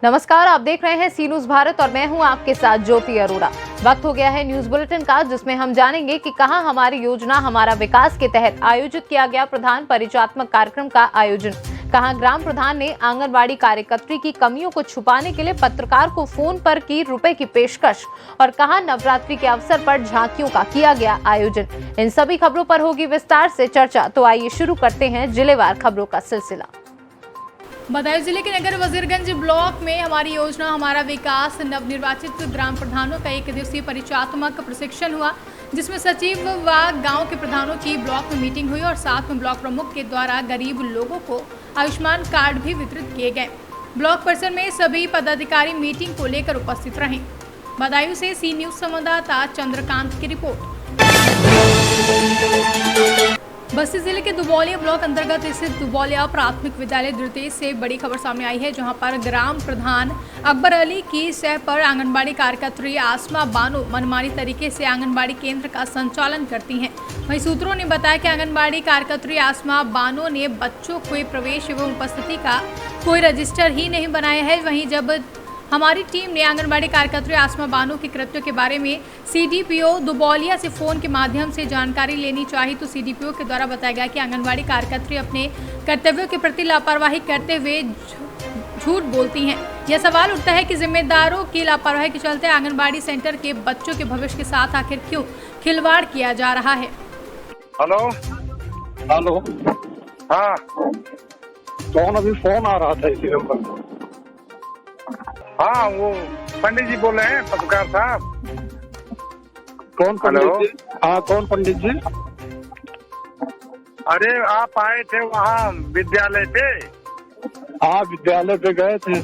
नमस्कार, आप देख रहे हैं सी न्यूज भारत और मैं हूं आपके साथ ज्योति अरोड़ा। वक्त हो गया है न्यूज बुलेटिन का, जिसमें हम जानेंगे कि कहां हमारी योजना हमारा विकास के तहत आयोजित किया गया प्रधान परिचयात्मक कार्यक्रम का आयोजन, कहां ग्राम प्रधान ने आंगनबाड़ी कार्यकर्त्री की कमियों को छुपाने के लिए पत्रकार को फोन पर की रुपए की पेशकश और कहां नवरात्रि के अवसर पर झांकियों का किया गया आयोजन। इन सभी खबरों पर होगी विस्तार से चर्चा, तो आइए शुरू करते हैं जिलेवार खबरों का सिलसिला। बदायूं जिले के नगर वजीरगंज ब्लॉक में हमारी योजना हमारा विकास नवनिर्वाचित ग्राम प्रधानों का एक दिवसीय परिचयात्मक प्रशिक्षण हुआ, जिसमें सचिव व गांव के प्रधानों की ब्लॉक में मीटिंग हुई और साथ में ब्लॉक प्रमुख के द्वारा गरीब लोगों को आयुष्मान कार्ड भी वितरित किए गए। ब्लॉक परिसर में सभी पदाधिकारी मीटिंग को लेकर उपस्थित रहे। बदायूं से सी न्यूज संवाददाता चंद्रकांत की रिपोर्ट। बस्ती जिले के दुबौलिया ब्लॉक अंतर्गत स्थित दुबौलिया प्राथमिक विद्यालय द्वितीय से बड़ी खबर सामने आई है, जहां पर ग्राम प्रधान अकबर अली की सह पर आंगनबाड़ी कार्यकर्त्री आसमा बानो मनमानी तरीके से आंगनबाड़ी केंद्र का संचालन करती हैं। वहीं सूत्रों ने बताया कि आंगनबाड़ी कार्यकर्त्री आसमा बानो ने बच्चों के प्रवेश एवं उपस्थिति का कोई रजिस्टर ही नहीं बनाया है। वहीं जब हमारी टीम ने आंगनबाड़ी कार्यकर्त्री आसमा बानो के कृत्यों के बारे में सीडीपीओ दुबौलिया से फोन के माध्यम से जानकारी लेनी चाहिए, तो सीडीपीओ के द्वारा बताया गया कि आंगनबाड़ी कार्यकर्त्री अपने कर्तव्यों के प्रति लापरवाही करते हुए झूठ बोलती हैं। यह सवाल उठता है कि जिम्मेदारों की लापरवाही के चलते आंगनबाड़ी सेंटर के बच्चों के भविष्य के साथ आखिर क्यों खिलवाड़ किया जा रहा है। हेलो हेलो, हाँ कौन? अभी फोन आ रहा था इसी नंबर। हाँ, वो पंडित जी बोल रहे हैं, पत्रकार साहब। कौन पंडित जी? हाँ, कौन पंडित जी? अरे आप आए थे वहाँ विद्यालय पे? हाँ, विद्यालय पे गए थे।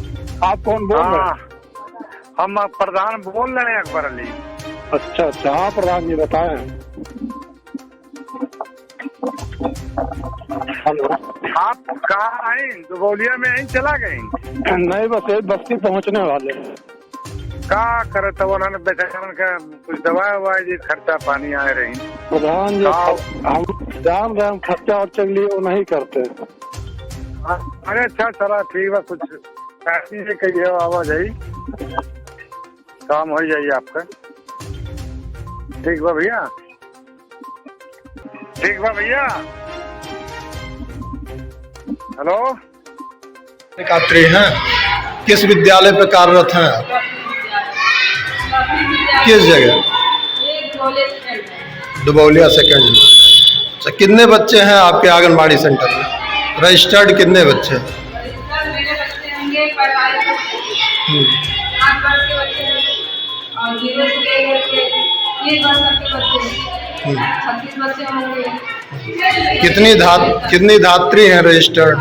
आप कौन बोल रहे हैं? हम प्रधान बोल रहे हैं, अकबर अली। अच्छा अच्छा, हाँ प्रधान जी बताएं। हेलो, आप कहाँ आए? दुबौलिया में आई, चला गए? नहीं, बस एक बस्ती पहुँचने वाले हैं। का करे तब उन्होंने बेचारा का कुछ दवाई ववाई जी खर्चा पानी आए रही। प्रधान जी हम जान रहे हैं, खर्चा और चलिए वो नहीं करते। अरे अच्छा, चला ठीक है, कुछ पैसे से कहिए आवाजाई काम हो जाइए आपका। ठीक बा भैया, ठीक बा भैया। हेलो, कार्यकर्त्री हैं, किस विद्यालय पे कार्यरत हैं आप? किस जगह? दुबौलिया सेकंड में। अच्छा, कितने बच्चे हैं आपके आंगनबाड़ी सेंटर में? रजिस्टर्ड कितने बच्चे हैं? कितनी धात्री हैं रजिस्टर्ड?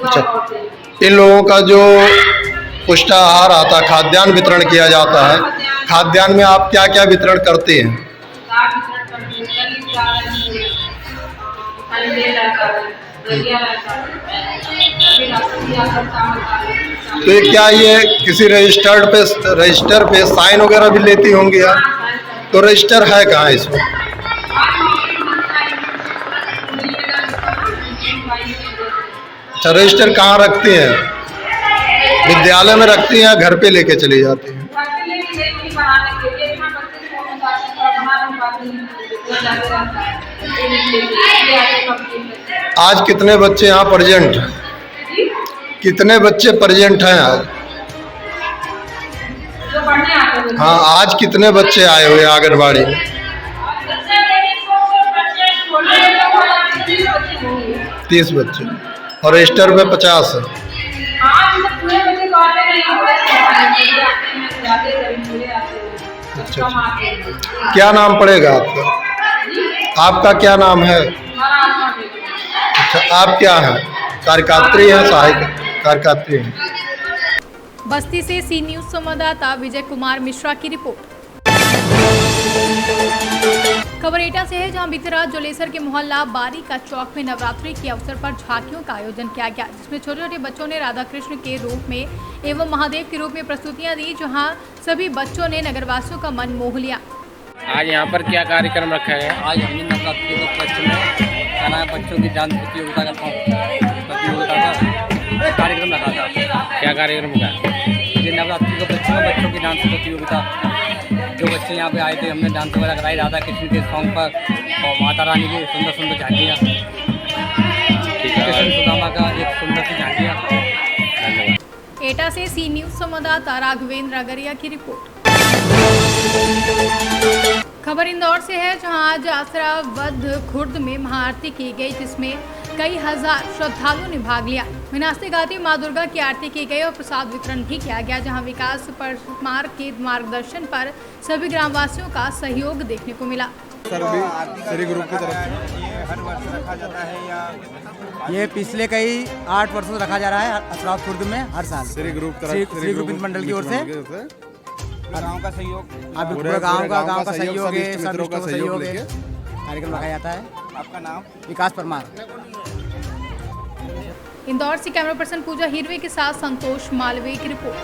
अच्छा, इन लोगों का जो पुष्टाहार आता है, खाद्यान्न वितरण किया जाता है, खाद्यान्न में आप क्या क्या वितरण करते हैं? तो ये क्या ये किसी रजिस्टर पे साइन वगैरह भी लेती होंगी आप? तो रजिस्टर है कहाँ इसमें? अच्छा, रजिस्टर कहाँ रखती हैं? विद्यालय में रखती हैं या घर पे लेके चली जाती हैं? आज कितने बच्चे यहाँ प्रेजेंट हैं? कितने बच्चे प्रेजेंट हैं आज? हाँ, आज कितने बच्चे आए हुए आंगनबाड़ी में? 30 बच्चे और रजिस्टर पे 50 है। अच्छा, क्या नाम पड़ेगा आपका? आपका क्या नाम है? अच्छा, आप क्या हैं? कार्यकर्त्री हैं, सहायक कार्यकर्त्री हैं। बस्ती से सी न्यूज संवाददाता विजय कुमार मिश्रा की रिपोर्ट। खबर एटा से है, जहां बीती रात जोलेसर के मोहल्ला बारी का चौक में नवरात्रि के अवसर पर झांकियों का आयोजन किया गया, जिसमें छोटे छोटे बच्चों ने राधा कृष्ण के रूप में एवं महादेव के रूप में प्रस्तुतियां दी, जहां सभी बच्चों ने नगरवासियों का मन मोह लिया। आज यहाँ पर क्या कार्यक्रम रखा है? आज हमने नवरात्रि के उपलक्ष्य में बच्चों की डांस प्रतियोगिता का कार्यक्रम रखा था। क्या कार्यक्रम का? ये नवरात्रि को बच्चों की डांस प्रतियोगिता, जो बच्चे यहाँ पे आए थे हमने डांस वगैरह कराई राधा कृष्ण के सॉन्ग पर और माता रानी की सुंदर सुंदर झांकियाँ, कृष्ण सुदामा का एक सुंदर सी झांकियाँ। एटा से सी न्यूज संवाददाता राघवेंद्र अगरिया की रिपोर्ट। खबर इंदौर से है, जहां आज आसरा वध खुर्द में महाआरती की गई, जिसमें कई हजार श्रद्धालुओं ने भाग लिया। विनाशते गाती मां दुर्गा की आरती की गई और प्रसाद वितरण भी किया गया, जहां विकास परमार के मार्गदर्शन पर सभी ग्रामवासियों का सहयोग देखने को मिला। श्री ग्रुप की तरफ से हर वर्ष रखा जाता है या ये पिछले कई 8 वर्षों से रखा जा रहा है असराफ खुर्द में हर साल श्री ग्रुप मंडल की ओर से। गाँव का सहयोग, पूरे गाँव का सहयोग है, मित्रों का सहयोग है, कार्यक्रम रखा जाता है। आपका नाम? विकास परमार। इंदौर से कैमरा पर्सन पूजा हिरवे के साथ संतोष मालवीय की रिपोर्ट।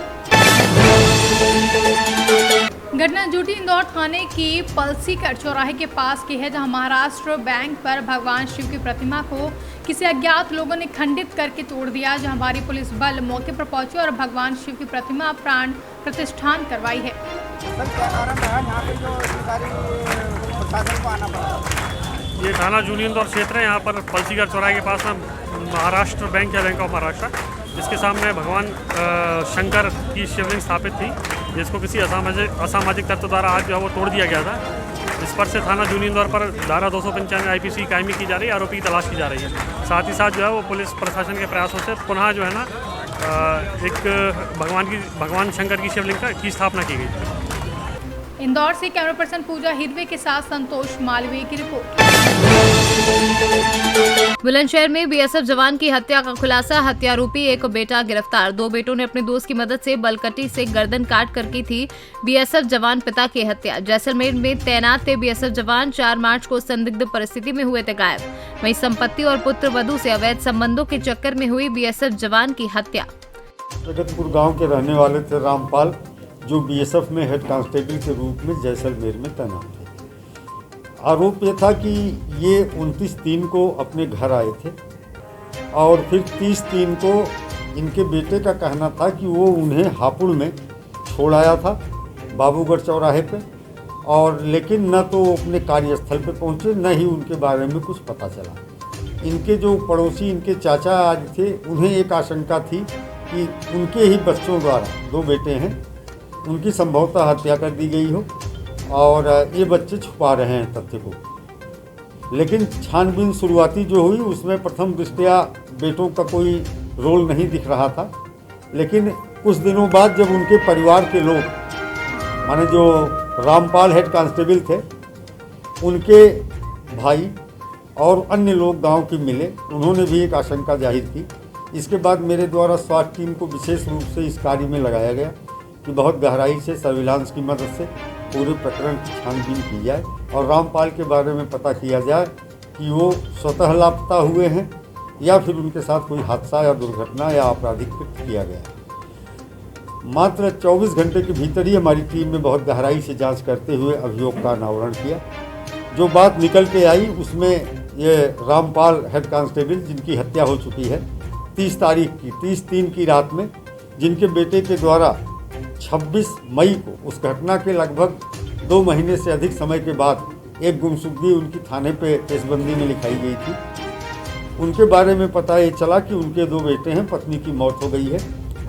घटना जूटी इंदौर थाने की पलसीकर चौराहे के पास की है, जहां महाराष्ट्र बैंक पर भगवान शिव की प्रतिमा को किसी अज्ञात लोगों ने खंडित करके तोड़ दिया, जहां भारी पुलिस बल मौके पर पहुंचे और भगवान शिव की प्रतिमा प्राण प्रतिष्ठान करवाई है। ये थाना जूली इंदौर क्षेत्र है। यहाँ पर पलसीकर चौराहे के पास में महाराष्ट्र बैंक या बैंक ऑफ महाराष्ट्र, जिसके सामने भगवान शंकर की शिवलिंग स्थापित थी, जिसको किसी असामाजिक तत्व द्वारा आज जो है वो तोड़ दिया गया था। इस पर से थाना जूली इंदौर पर धारा 295 IPC कायमी की जा रही है, आरोपी की तलाश की जा रही है। साथ ही साथ जो है वो पुलिस प्रशासन के प्रयासों से पुनः जो है ना एक भगवान शंकर की शिवलिंग की स्थापना की गई। इंदौर से कैमरा पर्सन पूजा हिरवे के साथ संतोष मालवीय की रिपोर्ट। बुलंदशहर में BSF जवान की हत्या का खुलासा, हत्यारोपी एक बेटा गिरफ्तार। 2 बेटों ने अपने दोस्त की मदद से बलकटी से गर्दन काट कर की थी BSF जवान पिता की हत्या। जैसलमेर में तैनात थे BSF जवान 4 मार्च को संदिग्ध परिस्थिति में हुए थे गायब। वहीं संपत्ति और पुत्र वधू से अवैध संबंधों के चक्कर में हुई BSF जवान की हत्या। जगतपुर गाँव के रहने वाले थे रामपाल, जो BSF में हेड कांस्टेबल के रूप में जैसलमेर में तैनात थे। आरोप ये था कि ये 29/3 को अपने घर आए थे और फिर 30/3 को इनके बेटे का कहना था कि वो उन्हें हापुड़ में छोड़ आया था बाबूगढ़ चौराहे पे, और लेकिन न तो वो अपने कार्यस्थल पे पहुँचे, न ही उनके बारे में कुछ पता चला। इनके जो पड़ोसी इनके चाचा आज थे, उन्हें एक आशंका थी कि उनके ही बच्चों द्वारा, 2 बेटे हैं, उनकी संभवतः हत्या कर दी गई हो और ये बच्चे छुपा रहे हैं तथ्य को। लेकिन छानबीन शुरुआती जो हुई उसमें प्रथम दृष्टया बेटों का कोई रोल नहीं दिख रहा था, लेकिन कुछ दिनों बाद जब उनके परिवार के लोग, माने जो रामपाल हेड कांस्टेबल थे, उनके भाई और अन्य लोग गांव के मिले, उन्होंने भी एक आशंका जाहिर की। इसके बाद मेरे द्वारा स्वास्थ्य टीम को विशेष रूप से इस कार्य में लगाया गया कि बहुत गहराई से सर्विलांस की मदद से पूरे प्रकरण की छानबीन की जाए और रामपाल के बारे में पता किया जाए कि वो स्वतः लापता हुए हैं या फिर उनके साथ कोई हादसा या दुर्घटना या आपराधिक कृत्य किया गया। मात्र 24 घंटे के भीतर ही हमारी टीम ने बहुत गहराई से जांच करते हुए अभियोग का अनावरण किया। जो बात निकल के आई उसमें ये रामपाल हेड कांस्टेबल, जिनकी हत्या हो चुकी है 30 तारीख की, 30/3 की रात में, जिनके बेटे के द्वारा 26 मई को उस घटना के लगभग 2 महीने से अधिक समय के बाद एक गुमशुदगी उनकी थाने पे केसबंदी में लिखाई गई थी। उनके बारे में पता ये चला कि उनके 2 बेटे हैं, पत्नी की मौत हो गई है।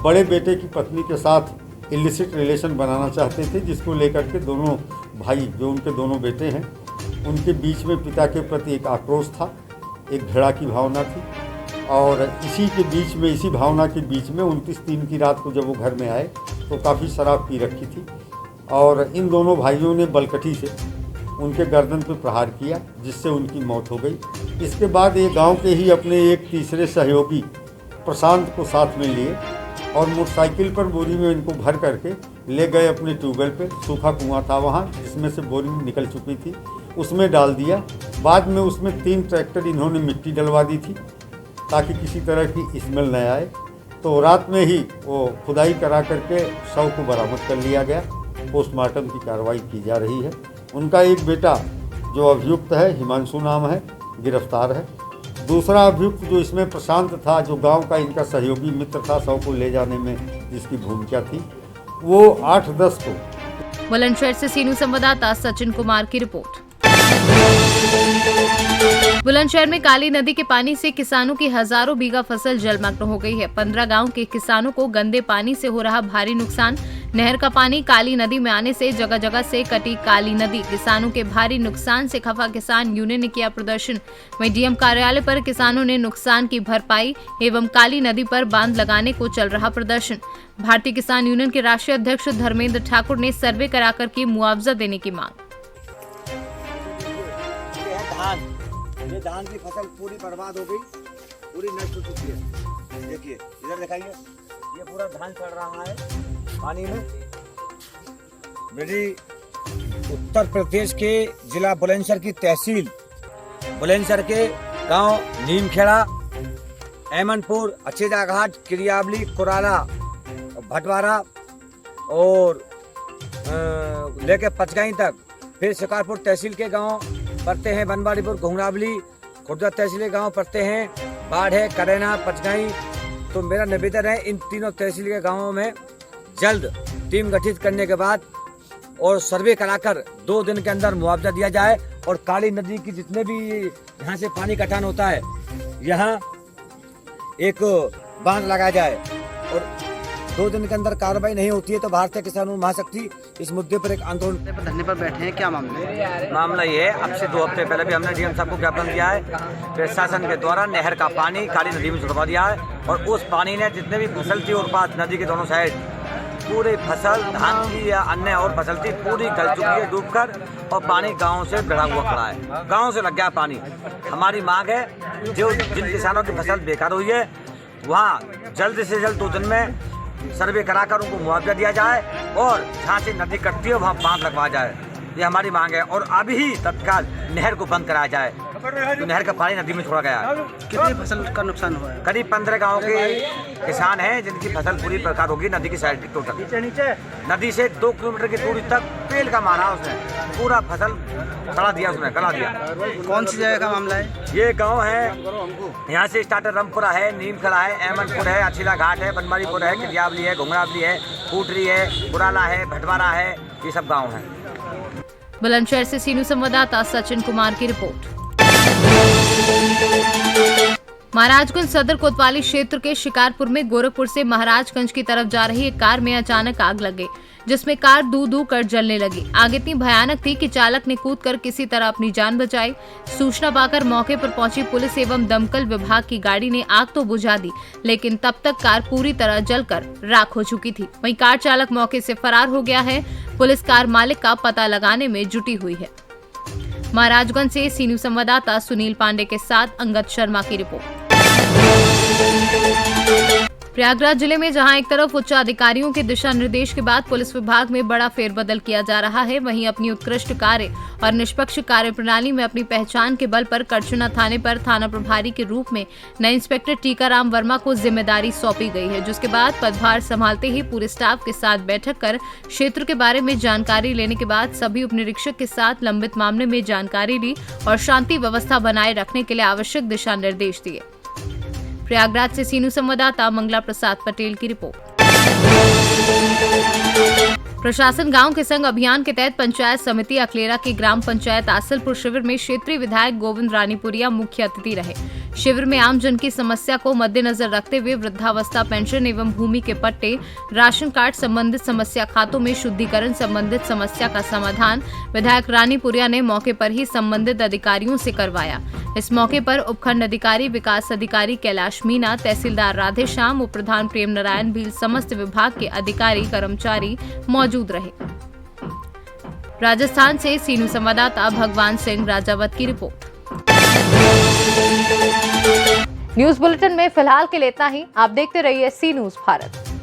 बड़े बेटे की पत्नी के साथ इलिसिट रिलेशन बनाना चाहते थे, जिसको लेकर के दोनों भाई, जो उनके दोनों बेटे हैं, उनके बीच में पिता के प्रति एक आक्रोश था, एक घृणा की भावना थी। और इसी के बीच में, इसी भावना के बीच में 29/3 की रात को जब वो घर में आए तो काफ़ी शराब पी रखी थी और इन दोनों भाइयों ने बलकठी से उनके गर्दन पर प्रहार किया, जिससे उनकी मौत हो गई। इसके बाद ये गांव के ही अपने एक तीसरे सहयोगी प्रशांत को साथ में लिए और मोटरसाइकिल पर बोरी में इनको भर करके ले गए अपने ट्यूबवेल पे। सूखा कुआं था वहाँ, जिसमें से बोरी निकल चुकी थी, उसमें डाल दिया। बाद में उसमें 3 ट्रैक्टर इन्होंने मिट्टी डलवा दी थी ताकि किसी तरह की स्मेल न आए। तो रात में ही वो खुदाई करा करके शव को बरामद कर लिया गया। पोस्टमार्टम की कार्रवाई की जा रही है। उनका एक बेटा जो अभियुक्त है, हिमांशु नाम है, गिरफ्तार है दूसरा अभियुक्त जो इसमें प्रशांत था, जो गांव का इनका सहयोगी मित्र था, शव को ले जाने में जिसकी भूमिका थी, वो 8-10 को। बुलंदशहर से सीनू संवाददाता सचिन कुमार की रिपोर्ट। बुलंदशहर में काली नदी के पानी से किसानों की हजारों बीघा फसल जलमग्न हो गई है। 15 गांव के किसानों को गंदे पानी से हो रहा भारी नुकसान। नहर का पानी काली नदी में आने से जगह जगह से कटी काली नदी। किसानों के भारी नुकसान से खफा किसान यूनियन ने किया प्रदर्शन। वहीं डीएम कार्यालय पर किसानों ने नुकसान की भरपाई एवं काली नदी पर बांध लगाने को चल रहा प्रदर्शन। भारतीय किसान यूनियन के राष्ट्रीय अध्यक्ष धर्मेंद्र ठाकुर ने सर्वे कराकर की मुआवजा देने की मांग। ये धान की फसल पूरी बर्बाद हो गई, पूरी नष्ट हो चुकी है। देखिए इधर दिखाइए, ये पूरा धान चढ़ रहा है पानी में। मेरी उत्तर प्रदेश के जिला बुलंदशहर की तहसील बुलंदशहर के गांव नीमखेड़ा, एमनपुर, अच्छेजा घाट, किरियावली, कुराला, भटवारा और लेके पचगाई तक, फिर शिकारपुर तहसील के गांव पड़ते हैं, बनवाड़ीपुर, घुंगरावली, खुर्जा तहसील के गांव पड़ते हैं, बाढ़ है, करेना, पचगाई। तो मेरा निवेदन है इन तीनों तहसील के गांवों में जल्द टीम गठित करने के बाद और सर्वे कराकर 2 दिन के अंदर मुआवजा दिया जाए और काली नदी की जितने भी यहाँ से पानी कटान होता है, यहाँ एक बांध लगाया जाए। और 2 दिन के अंदर कार्रवाई नहीं होती है तो भारतीय किसान महाशक्ति इस मुद्दे पर एक आंदोलन पर धरने पर बैठे हैं। क्या मामला ये है, अब से 2 हफ्ते पहले भी हमने डीएम साहब को ज्ञापन दिया है। प्रशासन के द्वारा नहर का पानी काली नदी में छुड़वा दिया है और उस पानी ने जितने भी फसल थी और पास नदी के दोनों साइड पूरी फसल धान की या अन्य और फसल थी पूरी गल चुकी है डूबकर, और पानी गाँव से बढ़ा हुआ खड़ा है, गाँव से लग गया पानी। हमारी मांग है जो जिन किसानों की फसल बेकार हुई है वहाँ जल्द से जल्द 2 दिन में सर्वे कराकर उनको मुआवजा दिया जाए और जहाँ से नदी कटती है वहाँ बांध लगवाया जाए। ये हमारी मांग है और अभी ही तत्काल नहर को बंद कराया जाए। तो नहर का पानी नदी में छोड़ा गया है। कितनी फसल का नुकसान हुआ है? करीब 15 गाँव के किसान हैं जिनकी फसल पूरी प्रकार होगी नदी की साइड टोटल। नदी से 2 किलोमीटर की दूरी तक पेल का मारा उसने, पूरा फसल सड़ा दिया, उसने गला दिया। कौन सी जगह का मामला है? ये गांव है, यहाँ से स्टार्टर रामपुरा है, नीमखेड़ा है, एमनपुर है, अच्छीला घाट है, बनवारीपुर है, किरियावली है, घुंगरावली है, फूटरी है, कुराला है, भटवारा है, ये सब गांव हैं। बुलंदशहर से सीनू संवाददाता सचिन कुमार की रिपोर्ट। महाराजगंज सदर कोतवाली क्षेत्र के शिकारपुर में गोरखपुर से महाराजगंज की तरफ जा रही एक कार में अचानक आग लग गई, जिसमें कार दू कर जलने लगी। आग इतनी भयानक थी कि चालक ने कूदकर किसी तरह अपनी जान बचाई। सूचना पाकर मौके पर पहुंची पुलिस एवं दमकल विभाग की गाड़ी ने आग तो बुझा दी, लेकिन तब तक कार पूरी तरह जलकर राख हो चुकी थी। वहीं कार चालक मौके से फरार हो गया है। पुलिस कार मालिक का पता लगाने में जुटी हुई है। महाराजगंज से सीनू संवाददाता सुनील पांडे के साथ अंगद शर्मा की रिपोर्ट। प्रयागराज जिले में जहां एक तरफ उच्च अधिकारियों के दिशा निर्देश के बाद पुलिस विभाग में बड़ा फेरबदल किया जा रहा है, वहीं अपनी उत्कृष्ट कार्य और निष्पक्ष कार्य प्रणाली में अपनी पहचान के बल पर करछना थाने पर थाना प्रभारी के रूप में नए इंस्पेक्टर टीकाराम वर्मा को जिम्मेदारी सौंपी गई है, जिसके बाद पदभार संभालते ही पूरे स्टाफ के साथ बैठक कर क्षेत्र के बारे में जानकारी लेने के बाद सभी उप निरीक्षक के साथ लंबित मामले में जानकारी ली और शांति व्यवस्था बनाए रखने के लिए आवश्यक दिशा निर्देश दिए। प्रयागराज से सीनू संवाददाता मंगला प्रसाद पटेल की रिपोर्ट। प्रशासन गांव के संग अभियान के तहत पंचायत समिति अकलेरा के ग्राम पंचायत आसलपुर शिविर में क्षेत्रीय विधायक गोविंद रानीपुरिया मुख्य अतिथि रहे। शिविर में आम जन की समस्या को मद्देनजर रखते हुए वृद्धावस्था पेंशन एवं भूमि के पट्टे, राशन कार्ड संबंधित समस्या, खातों में शुद्धिकरण संबंधित समस्या का समाधान विधायक रानीपुरिया ने मौके पर ही संबंधित अधिकारियों से करवाया। इस मौके पर उपखंड अधिकारी, विकास अधिकारी कैलाश मीना, तहसीलदार राधेश्याम, उप प्रधान प्रेम नारायण भील, समस्त विभाग के अधिकारी कर्मचारी मौजूद रहे। राजस्थान से सीनू संवाददाता भगवान सिंह राजावत की रिपोर्ट। न्यूज बुलेटिन में फिलहाल के लिए इतना ही। आप देखते रहिए सी न्यूज भारत।